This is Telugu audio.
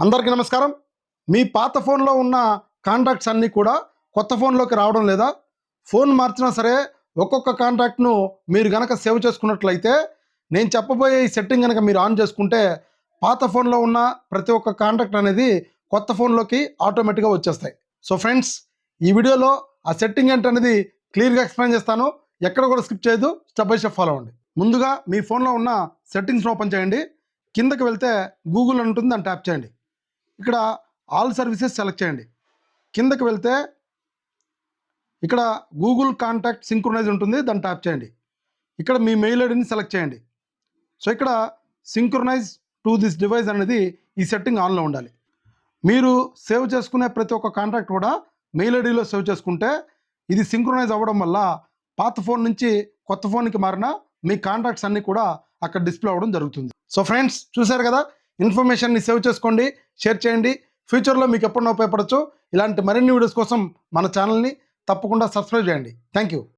అందరికీ నమస్కారం. మీ పాత ఫోన్లో ఉన్న కాంటాక్ట్స్ అన్నీ కూడా కొత్త ఫోన్లోకి రావడం లేదా? ఫోన్ మార్చినా సరే ఒక్కొక్క కాంటాక్ట్ను మీరు గనక సేవ్ చేసుకున్నట్లయితే, నేను చెప్పబోయే ఈ సెట్టింగ్ గనక మీరు ఆన్ చేసుకుంటే పాత ఫోన్లో ఉన్న ప్రతి ఒక్క కాంటాక్ట్ అనేది కొత్త ఫోన్లోకి ఆటోమేటిక్గా వచ్చేస్తాయి. సో ఫ్రెండ్స్, ఈ వీడియోలో ఆ సెట్టింగ్ ఏంటనేది క్లియర్గా ఎక్స్ప్లెయిన్ చేస్తాను. ఎక్కడ కూడా స్కిప్ చేయదు, స్టెప్ బై స్టెప్ ఫాలో అవ్వండి. ముందుగా మీ ఫోన్లో ఉన్న సెట్టింగ్స్ని ఓపెన్ చేయండి. కిందకి వెళ్తే గూగుల్ అని ఉంటుంది, దాన్ని ట్యాప్ చేయండి. ఇక్కడ ఆల్ సర్వీసెస్ సెలెక్ట్ చేయండి. కిందకి వెళ్తే ఇక్కడ గూగుల్ కాంటాక్ట్ సింక్రొనైజ్ ఉంటుంది, దాన్ని ట్యాప్ చేయండి. ఇక్కడ మీ మెయిల్ ఐడిని సెలెక్ట్ చేయండి. సో ఇక్కడ సింక్రొనైజ్ టు దిస్ డివైస్ అనేది ఈ సెట్టింగ్ ఆన్లో ఉండాలి. మీరు సేవ్ చేసుకునే ప్రతి ఒక్క కాంటాక్ట్ కూడా మెయిల్ ఐడిలో సేవ్ చేసుకుంటే ఇది సింక్రొనైజ్ అవ్వడం వల్ల పాత ఫోన్ నుంచి కొత్త ఫోన్కి మారిన మీ కాంటాక్ట్స్ అన్నీ కూడా అక్కడ డిస్ప్లే అవ్వడం జరుగుతుంది. సో ఫ్రెండ్స్, చూశారు కదా, ఇన్ఫర్మేషన్ని సేవ్ చేసుకోండి, షేర్ చేయండి. ఫ్యూచర్లో మీకు ఎప్పుడైనా ఉపయోగపడచ్చు. ఇలాంటి మరిన్ని వీడియోస్ కోసం మన ఛానల్ని తప్పకుండా సబ్స్క్రైబ్ చేయండి. Thank you.